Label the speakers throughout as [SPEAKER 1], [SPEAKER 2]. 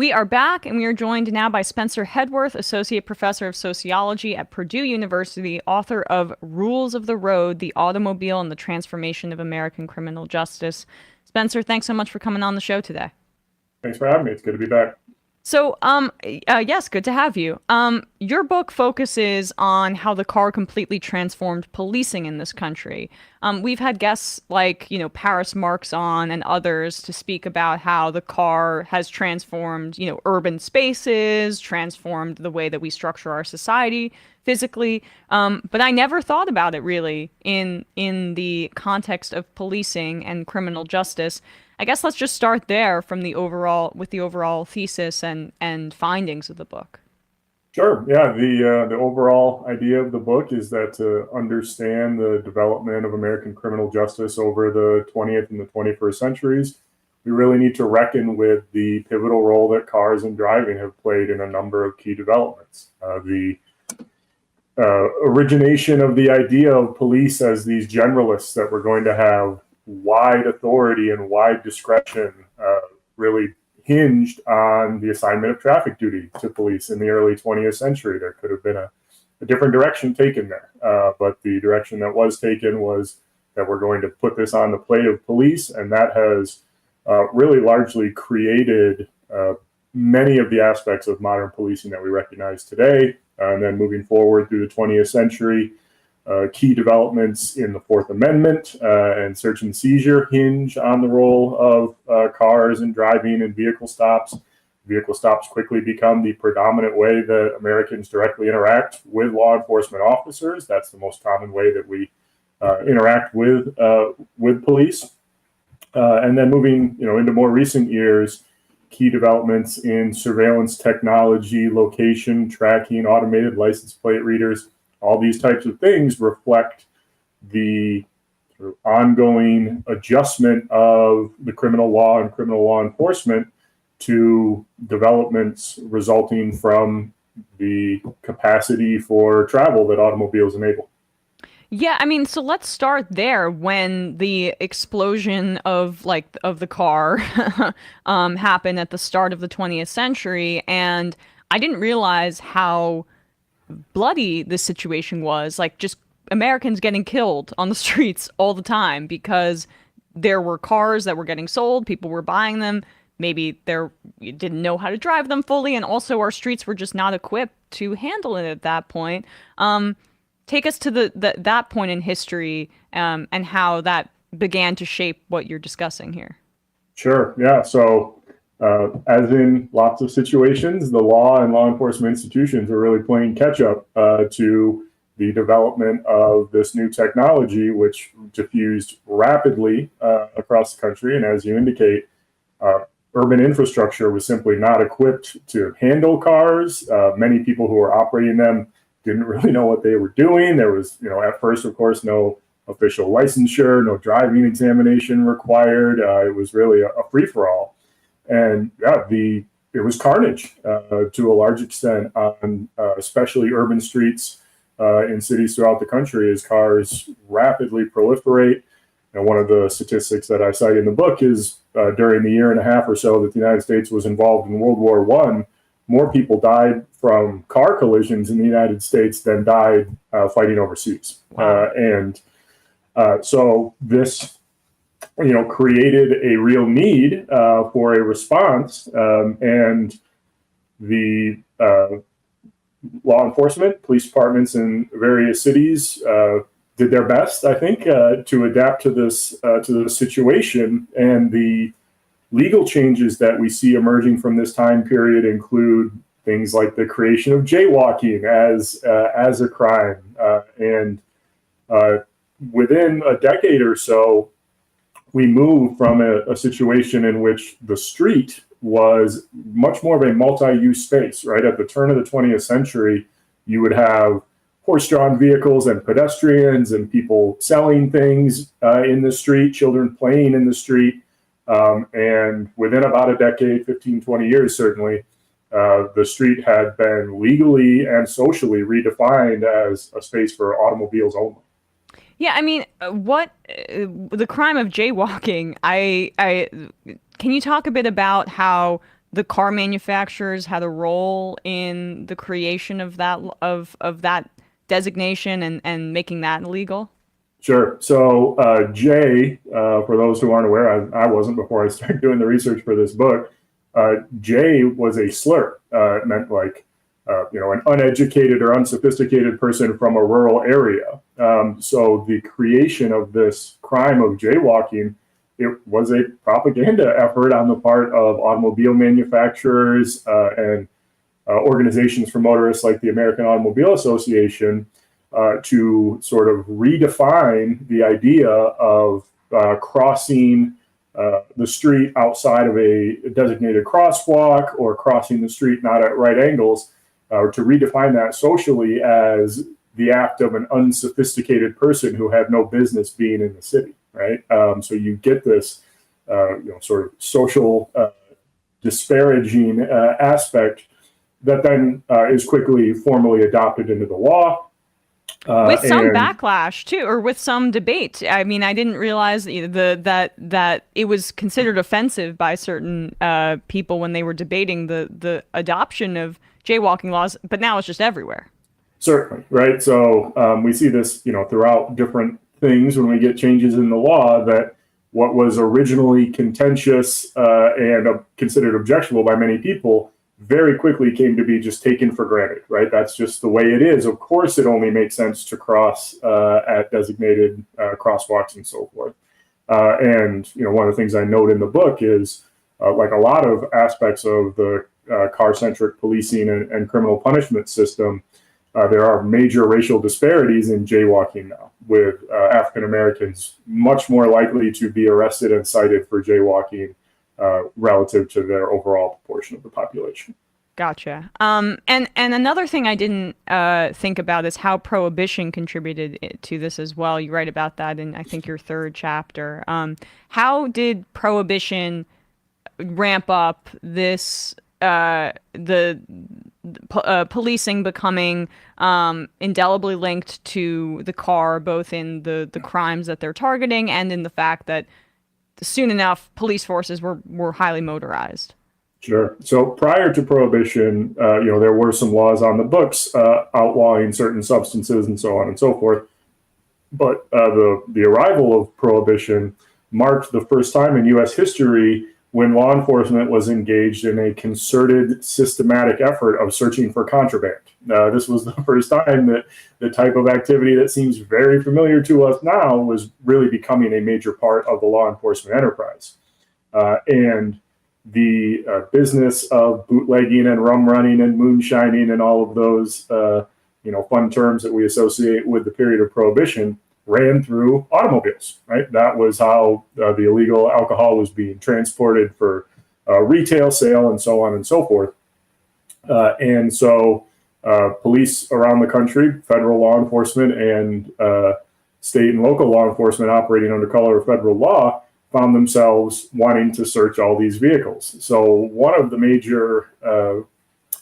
[SPEAKER 1] We are back, and we are joined now by Spencer Headworth, Associate Professor of Sociology at Purdue University, author of Rules of the Road, the Automobile and the Transformation of American Criminal Justice. Spencer, thanks so much for coming on the show today.
[SPEAKER 2] Thanks for having me. It's good to be back.
[SPEAKER 1] So, yes, good to have you. Your book focuses on how the car completely transformed policing in this country. We've had guests like, Paris Marx on and others to speak about how the car has transformed, urban spaces, transformed the way that we structure our society physically. But I never thought about it really in the context of policing and criminal justice. I guess let's just start there from the overall thesis and findings of the book.
[SPEAKER 2] Sure. Yeah. The overall idea of the book is that to understand the development of American criminal justice over the 20th and the 21st centuries, we really need to reckon with the pivotal role that cars and driving have played in a number of key developments. The origination of the idea of police as these generalists that were going to have wide authority and wide discretion really hinged on the assignment of traffic duty to police in the early 20th century. There could have been a different direction taken there, but the direction that was taken was that we're going to put this on the plate of police, and that has really largely created many of the aspects of modern policing that we recognize today. And then moving forward through the 20th century, key developments in the Fourth Amendment and search and seizure hinge on the role of cars and driving and vehicle stops. Vehicle stops quickly become the predominant way that Americans directly interact with law enforcement officers. That's the most common way that we interact with police. And then moving, into more recent years, key developments in surveillance technology, location tracking, automated license plate readers. All these types of things reflect the sort of ongoing adjustment of the criminal law and criminal law enforcement to developments resulting from the capacity for travel that automobiles enable.
[SPEAKER 1] Yeah, I mean, so let's start there when the explosion of the car happened at the start of the 20th century, and I didn't realize how bloody this situation was, like just Americans getting killed on the streets all the time because there were cars that were getting sold, people were buying them, maybe you didn't know how to drive them fully, and also our streets were just not equipped to handle it at that point. Take us to that point in history and how that began to shape what you're discussing here.
[SPEAKER 2] Sure. Yeah. So as in lots of situations, the law and law enforcement institutions are really playing catch up to the development of this new technology, which diffused rapidly across the country. And as you indicate, urban infrastructure was simply not equipped to handle cars. Many people who were operating them didn't really know what they were doing. There was, at first, of course, no official licensure, no driving examination required. It was really a free-for-all. And yeah, it was carnage to a large extent on especially urban streets in cities throughout the country as cars rapidly proliferate. And one of the statistics that I cite in the book is during the year and a half or so that the United States was involved in World War I, more people died from car collisions in the United States than died fighting overseas.
[SPEAKER 1] Wow.
[SPEAKER 2] So this created a real need for a response, and the law enforcement, police departments in various cities did their best, I think, to adapt to the situation. And the legal changes that we see emerging from this time period include things like the creation of jaywalking as a crime, and within a decade or so, we moved from a situation in which the street was much more of a multi-use space, right? At the turn of the 20th century, you would have horse-drawn vehicles and pedestrians and people selling things in the street, children playing in the street. And within about a decade, 15, 20 years certainly, the street had been legally and socially redefined as a space for automobiles only.
[SPEAKER 1] Yeah, I mean, the crime of jaywalking? I can you talk a bit about how the car manufacturers had a role in the creation of that designation and making that illegal?
[SPEAKER 2] Sure. So J, for those who aren't aware, I wasn't before I started doing the research for this book. J was a slur. It meant like an uneducated or unsophisticated person from a rural area. So the creation of this crime of jaywalking, it was a propaganda effort on the part of automobile manufacturers and organizations for motorists like the American Automobile Association to sort of redefine the idea of crossing the street outside of a designated crosswalk or crossing the street not at right angles, or to redefine that socially as the act of an unsophisticated person who had no business being in the city, right? So you get this, sort of social disparaging aspect that then is quickly formally adopted into the law.
[SPEAKER 1] With some
[SPEAKER 2] And
[SPEAKER 1] backlash too, or with some debate. I mean, I didn't realize that it was considered offensive by certain people when they were debating the adoption of jaywalking laws, but now it's just everywhere.
[SPEAKER 2] certainly, right? So we see this, throughout different things when we get changes in the law, that what was originally contentious and considered objectionable by many people very quickly came to be just taken for granted, right? That's just the way it is. Of course, it only makes sense to cross at designated crosswalks and so forth. And one of the things I note in the book is like a lot of aspects of the car-centric policing and criminal punishment system, there are major racial disparities in jaywalking now, with African Americans much more likely to be arrested and cited for jaywalking relative to their overall proportion of the population.
[SPEAKER 1] Gotcha. And another thing I didn't think about is how prohibition contributed to this as well. You write about that in, I think, your third chapter. How did prohibition ramp up this policing becoming indelibly linked to the car, both in the crimes that they're targeting and in the fact that soon enough police forces were highly motorized?
[SPEAKER 2] Sure. So prior to prohibition, there were some laws on the books outlawing certain substances and so on and so forth. But the arrival of prohibition marked the first time in U.S. history when law enforcement was engaged in a concerted, systematic effort of searching for contraband. This was the first time that the type of activity that seems very familiar to us now was really becoming a major part of the law enforcement enterprise. And the business of bootlegging and rum running and moonshining and all of those, fun terms that we associate with the period of prohibition ran through automobiles, right? That was how the illegal alcohol was being transported for retail sale and so on and so forth. And so police around the country, federal law enforcement and state and local law enforcement operating under color of federal law, found themselves wanting to search all these vehicles. So one of the major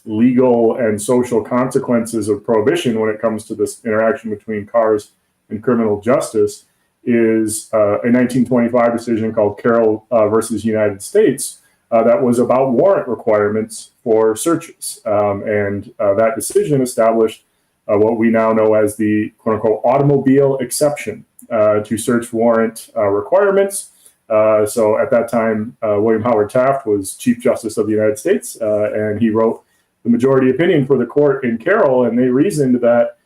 [SPEAKER 2] legal and social consequences of prohibition when it comes to this interaction between cars and criminal justice is a 1925 decision called Carroll versus United States that was about warrant requirements for searches. And that decision established what we now know as the quote unquote automobile exception to search warrant requirements. So at that time, William Howard Taft was Chief Justice of the United States, and he wrote the majority opinion for the court in Carroll, and they reasoned that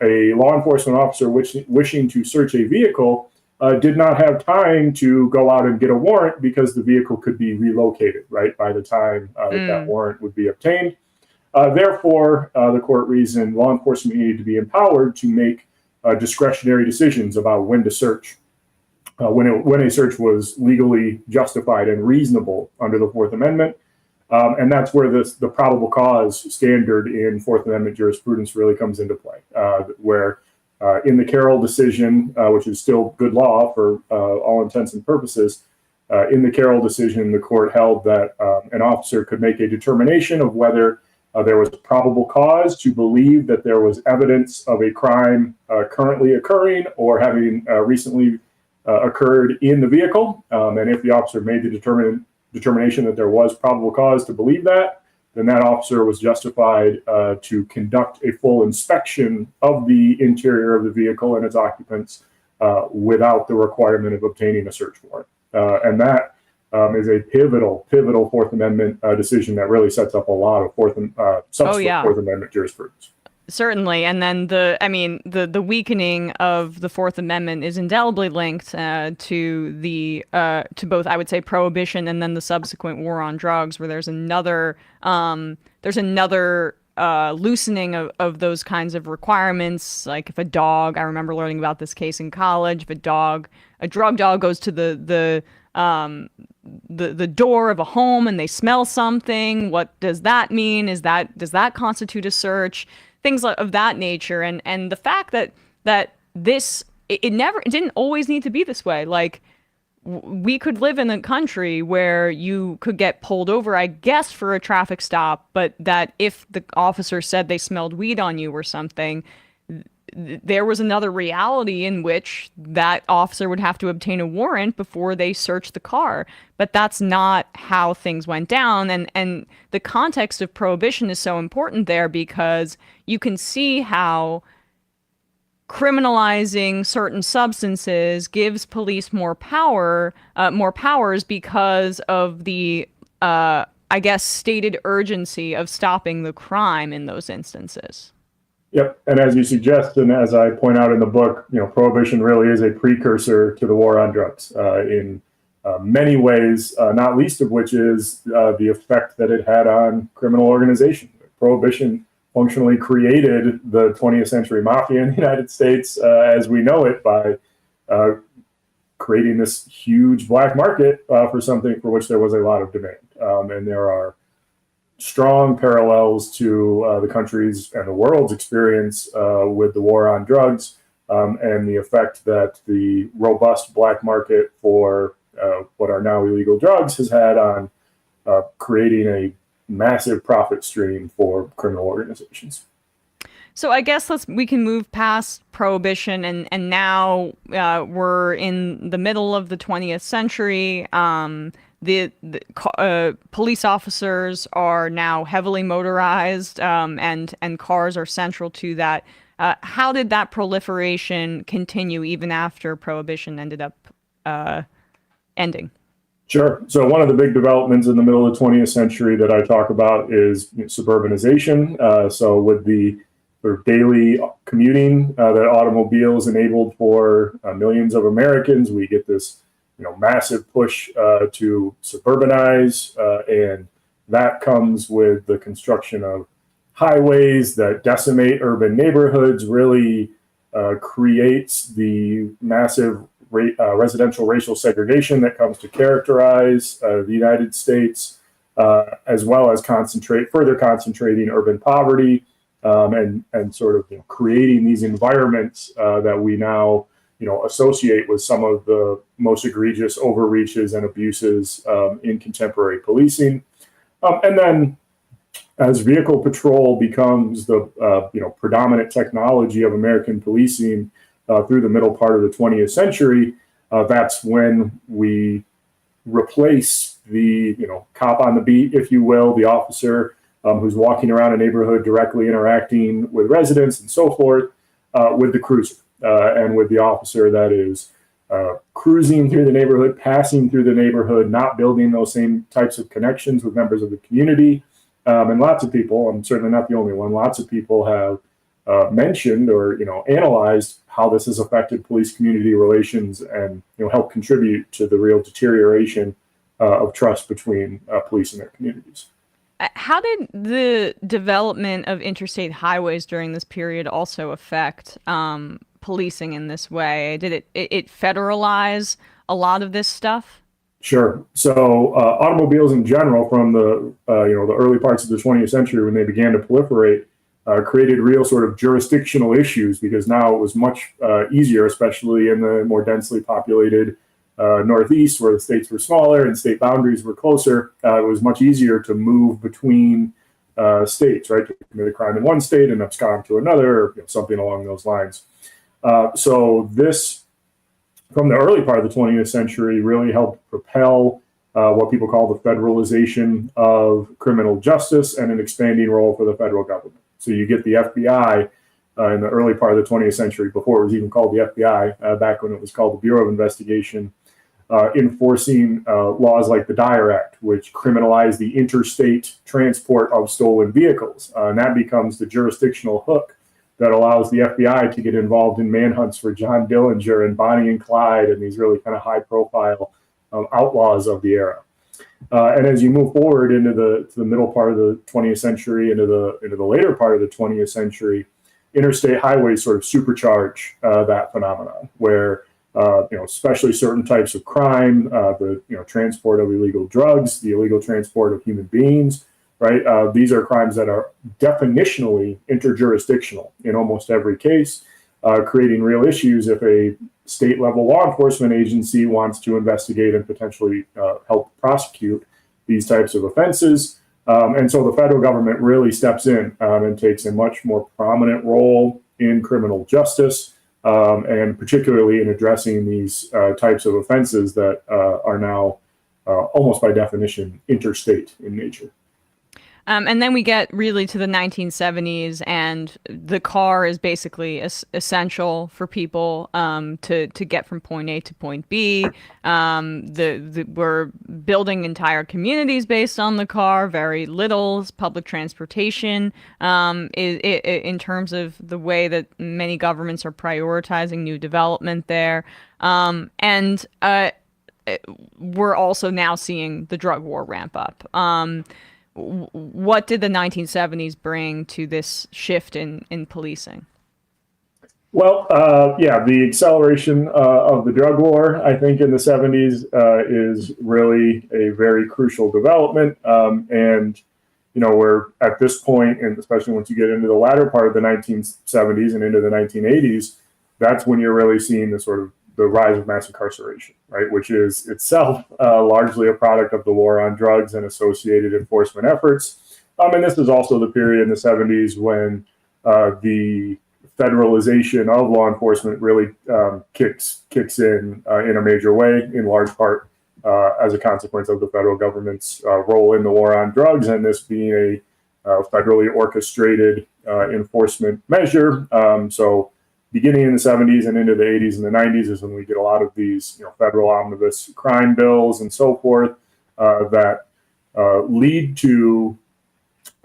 [SPEAKER 2] a law enforcement officer wishing to search a vehicle did not have time to go out and get a warrant because the vehicle could be relocated, right, by the time that warrant would be obtained. Therefore, the court reasoned law enforcement needed to be empowered to make discretionary decisions about when to search. When a search was legally justified and reasonable under the Fourth Amendment. And that's where the probable cause standard in Fourth Amendment jurisprudence really comes into play, where in the Carroll decision, which is still good law for all intents and purposes, in the Carroll decision, the court held that an officer could make a determination of whether there was probable cause to believe that there was evidence of a crime currently occurring or having recently occurred in the vehicle. And if the officer made the determination that there was probable cause to believe that, then that officer was justified to conduct a full inspection of the interior of the vehicle and its occupants without the requirement of obtaining a search warrant. And that is a pivotal Fourth Amendment decision that really sets up a lot of subsequent Fourth Amendment jurisprudence.
[SPEAKER 1] Certainly, and then the weakening of the Fourth Amendment is indelibly linked to both, I would say, Prohibition and then the subsequent war on drugs, where there's another loosening of those kinds of requirements. Like if a dog, I remember learning about this case in college, if a drug dog goes to the door of a home and they smell something, what does that mean? Does that constitute a search? Things of that nature, and the fact that this it didn't always need to be this way. Like we could live in a country where you could get pulled over, I guess, for a traffic stop, but that if the officer said they smelled weed on you or something, there was another reality in which that officer would have to obtain a warrant before they searched the car. But that's not how things went down. And the context of Prohibition is so important there because you can see how criminalizing certain substances gives police more powers because of the, I guess, stated urgency of stopping the crime in those instances.
[SPEAKER 2] Yep, and as you suggest, and as I point out in the book, Prohibition really is a precursor to the war on drugs in many ways, not least of which is the effect that it had on criminal organization. Prohibition functionally created the 20th century mafia in the United States as we know it by creating this huge black market for something for which there was a lot of demand. And there are strong parallels to the country's and the world's experience with the war on drugs and the effect that the robust black market for what are now illegal drugs has had on creating a massive profit stream for criminal organizations.
[SPEAKER 1] So I guess we can move past Prohibition and now we're in the middle of the 20th century. The police officers are now heavily motorized, and cars are central to that. How did that proliferation continue even after Prohibition ended up ending?
[SPEAKER 2] Sure. So one of the big developments in the middle of the 20th century that I talk about is suburbanization. So with the sort of daily commuting that automobiles enabled for millions of Americans, we get this massive push to suburbanize, and that comes with the construction of highways that decimate urban neighborhoods, really creates the massive residential racial segregation that comes to characterize the United States, as well as further concentrating urban poverty and sort of creating these environments that we now associate with some of the most egregious overreaches and abuses in contemporary policing. And then as vehicle patrol becomes the predominant technology of American policing through the middle part of the 20th century, that's when we replace the cop on the beat, if you will, the officer who's walking around a neighborhood directly interacting with residents and so forth, with the cruiser. And with the officer that is cruising through the neighborhood, passing through the neighborhood, not building those same types of connections with members of the community. And lots of people, I'm certainly not the only one, lots of people have mentioned or analyzed how this has affected police-community relations and helped contribute to the real deterioration of trust between police and their communities.
[SPEAKER 1] How did the development of interstate highways during this period also affect policing in this way? Did it federalize a lot of this stuff?
[SPEAKER 2] Sure. So automobiles in general, from the the early parts of the 20th century when they began to proliferate, created real sort of jurisdictional issues because now it was much easier, especially in the more densely populated Northeast, where the states were smaller and state boundaries were closer. It was much easier to move between states, right? To commit a crime in one state and abscond to another, or something along those lines. So this, from the early part of the 20th century, really helped propel what people call the federalization of criminal justice and an expanding role for the federal government. So you get the FBI in the early part of the 20th century, before it was even called the FBI, back when it was called the Bureau of Investigation, enforcing laws like the Dyer Act, which criminalize the interstate transport of stolen vehicles. And that becomes the jurisdictional hook that allows the FBI to get involved in manhunts for John Dillinger and Bonnie and Clyde and these really kind of high-profile outlaws of the era. And as you move forward into the middle part of the 20th century, into the later part of the 20th century, interstate highways sort of supercharge that phenomenon, where especially certain types of crime, the transport of illegal drugs, the illegal transport of human beings, right? These are crimes that are definitionally interjurisdictional in almost every case, creating real issues if a state-level law enforcement agency wants to investigate and potentially help prosecute these types of offenses. And so the federal government really steps in and takes a much more prominent role in criminal justice, and particularly in addressing these types of offenses that are now almost by definition interstate in nature.
[SPEAKER 1] And then we get really to the 1970s, and the car is basically essential for people to get from point A to point B. We're building entire communities based on the car. Very little public transportation in terms of the way that many governments are prioritizing new development there. And we're also now seeing the drug war ramp up. What did the 1970s bring to this shift in policing?
[SPEAKER 2] Well, the acceleration of the drug war, I think, in the 70s is really a very crucial development. And, we're at this point, and especially once you get into the latter part of the 1970s and into the 1980s, that's when you're really seeing the rise of mass incarceration, right, which is itself largely a product of the war on drugs and associated enforcement efforts. And this is also the period in the 70s when the federalization of law enforcement really kicks in a major way, in large part as a consequence of the federal government's role in the war on drugs, and this being a federally orchestrated enforcement measure. So beginning in the 70s and into the 80s and the 90s is when we get a lot of these federal omnibus crime bills and so forth that lead to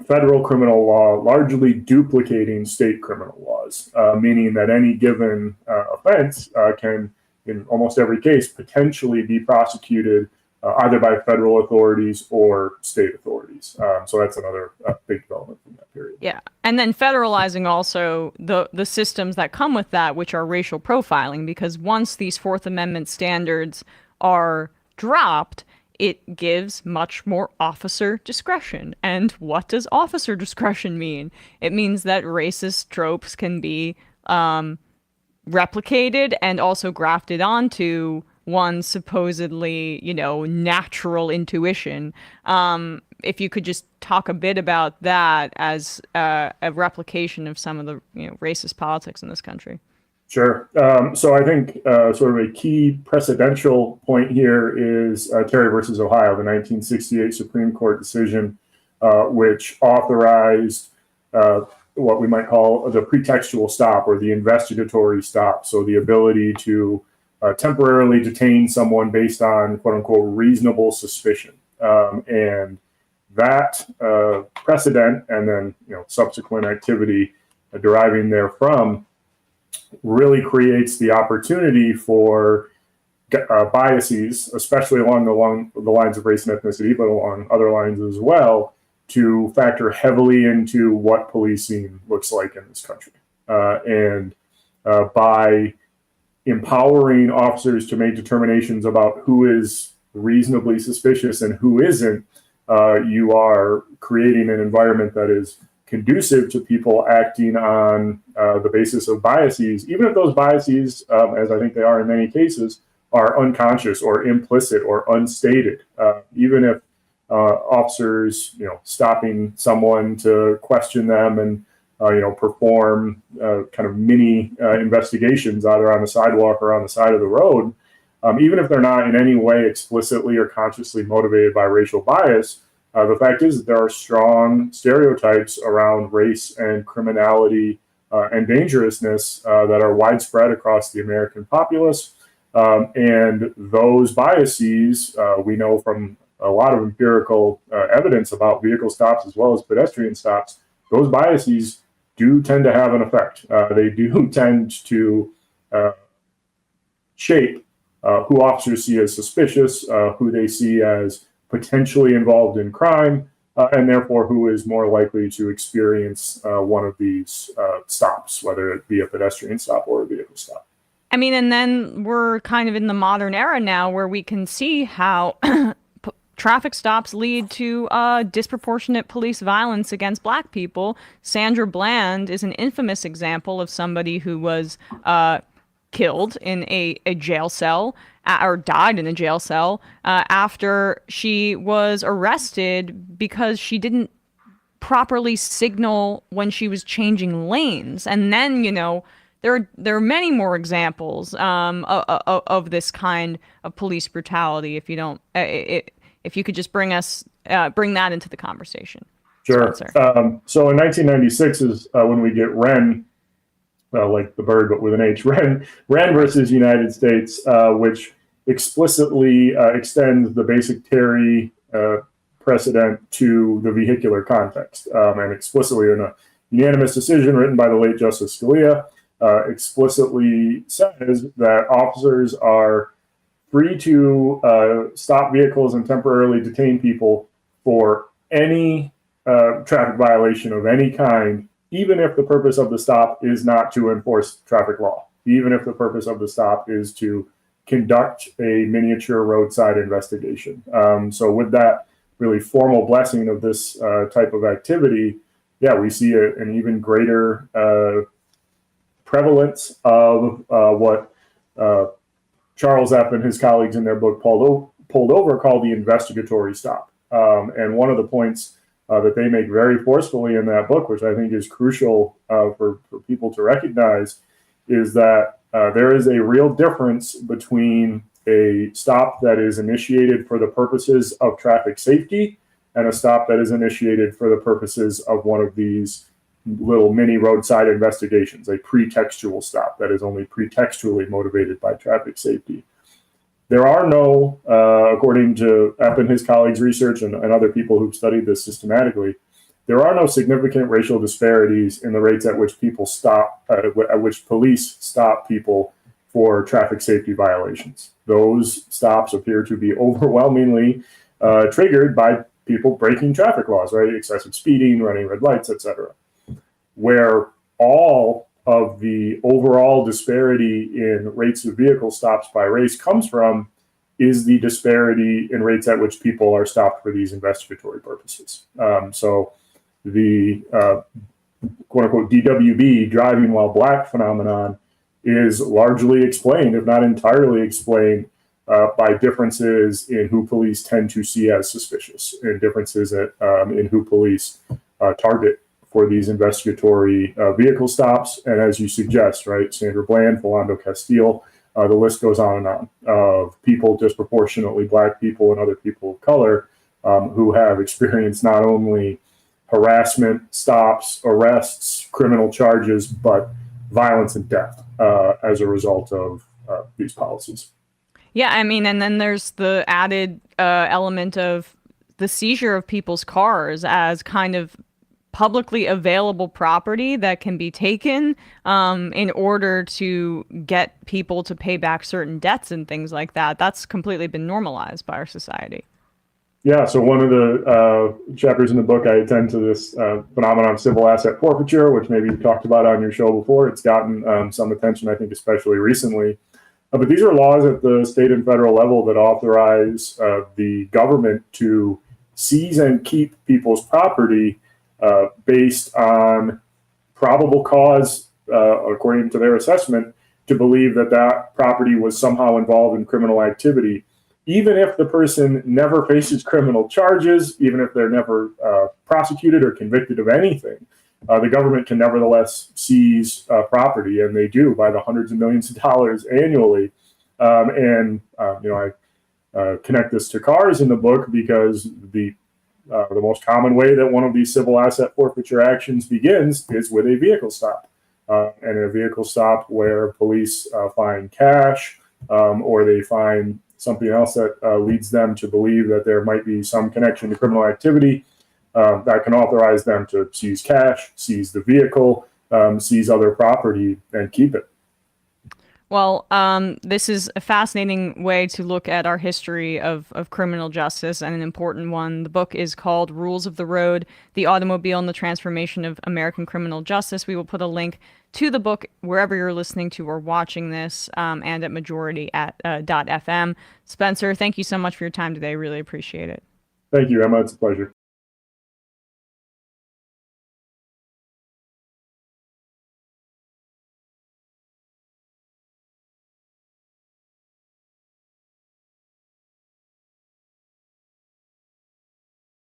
[SPEAKER 2] federal criminal law largely duplicating state criminal laws, meaning that any given offense can, in almost every case, potentially be prosecuted either by federal authorities or state authorities. So that's another big development from that period.
[SPEAKER 1] Yeah. And then federalizing also the systems that come with that, which are racial profiling, because once these Fourth Amendment standards are dropped, it gives much more officer discretion. And what does officer discretion mean? It means that racist tropes can be replicated and also grafted onto one supposedly, natural intuition. If you could just talk a bit about that as a replication of some of the racist politics in this country.
[SPEAKER 2] Sure. So I think sort of a key precedential point here is Terry versus Ohio, the 1968 Supreme Court decision, which authorized what we might call the pretextual stop or the investigatory stop. So the ability to temporarily detain someone based on quote unquote reasonable suspicion. And that precedent and then subsequent activity deriving therefrom really creates the opportunity for biases, especially along the lines of race and ethnicity, but along other lines as well, to factor heavily into what policing looks like in this country. And by empowering officers to make determinations about who is reasonably suspicious and who isn't, you are creating an environment that is conducive to people acting on the basis of biases, even if those biases, as I think they are in many cases, are unconscious or implicit or unstated. Even if officers, stopping someone to question them and perform kind of mini investigations either on the sidewalk or on the side of the road, even if they're not in any way explicitly or consciously motivated by racial bias. The fact is that there are strong stereotypes around race and criminality and dangerousness that are widespread across the American populace. And those biases, we know from a lot of empirical evidence about vehicle stops as well as pedestrian stops, those biases do tend to have an effect. They do tend to shape who officers see as suspicious, who they see as potentially involved in crime, and therefore who is more likely to experience one of these stops, whether it be a pedestrian stop or a vehicle stop.
[SPEAKER 1] I mean, and then we're kind of in the modern era now where we can see how traffic stops lead to disproportionate police violence against Black people. Sandra Bland is an infamous example of somebody who was killed in a jail cell or died in a jail cell after she was arrested because she didn't properly signal when she was changing lanes. And then, there are many more examples of this kind of police brutality. If you don't, if you could just bring that into the conversation.
[SPEAKER 2] Sure. So in 1996 is when we get Wren, like the bird but with an H, Wren versus United States, which explicitly extends the basic Terry precedent to the vehicular context, and explicitly in a unanimous decision written by the late Justice Scalia. Explicitly says that officers are free to stop vehicles and temporarily detain people for any traffic violation of any kind, even if the purpose of the stop is not to enforce traffic law, even if the purpose of the stop is to conduct a miniature roadside investigation. So with that really formal blessing of this type of activity, yeah, we see an even greater prevalence of what Charles Epp and his colleagues in their book Pulled Over call the investigatory stop. And one of the points that they make very forcefully in that book, which I think is crucial for people to recognize, is that there is a real difference between a stop that is initiated for the purposes of traffic safety and a stop that is initiated for the purposes of one of these little mini roadside investigations, a pretextual stop that is only pretextually motivated by traffic safety. There are no, according to Epp and his colleagues' research and other people who've studied this systematically, there are no significant racial disparities in the rates at which people stop, at which police stop people for traffic safety violations. Those stops appear to be overwhelmingly triggered by people breaking traffic laws, right? Excessive speeding, running red lights, etc. Where all of the overall disparity in rates of vehicle stops by race comes from is the disparity in rates at which people are stopped for these investigatory purposes. So the quote unquote DWB, driving while Black phenomenon, is largely explained, if not entirely explained, by differences in who police tend to see as suspicious and differences in who police target for these investigatory vehicle stops. And as you suggest, right, Sandra Bland, Philando Castile, the list goes on and on of people, disproportionately Black people and other people of color, who have experienced not only harassment, stops, arrests, criminal charges, but violence and death as a result of these policies.
[SPEAKER 1] Yeah, I mean, and then there's the added element of the seizure of people's cars as kind of publicly available property that can be taken in order to get people to pay back certain debts and things like that. That's completely been normalized by our society.
[SPEAKER 2] Yeah, so one of the chapters in the book, I attend to this phenomenon of civil asset forfeiture, which maybe you've talked about on your show before. It's gotten some attention, I think, especially recently. But these are laws at the state and federal level that authorize the government to seize and keep people's property based on probable cause, according to their assessment, to believe that that property was somehow involved in criminal activity, even if the person never faces criminal charges, even if they're never prosecuted or convicted of anything. The government can nevertheless seize property, and they do by the hundreds of millions of dollars annually I connect this to cars in the book because the most common way that one of these civil asset forfeiture actions begins is with a vehicle stop. And a vehicle stop where police find cash or they find something else that leads them to believe that there might be some connection to criminal activity that can authorize them to seize cash, seize the vehicle, seize other property, and keep it.
[SPEAKER 1] Well, this is a fascinating way to look at our history of criminal justice, and an important one. The book is called Rules of the Road, The Automobile and the Transformation of American Criminal Justice. We will put a link to the book wherever you're listening to or watching this, and at majority at .fm. Spencer, thank you so much for your time today. Really appreciate it.
[SPEAKER 2] Thank you, Emma. It's a pleasure.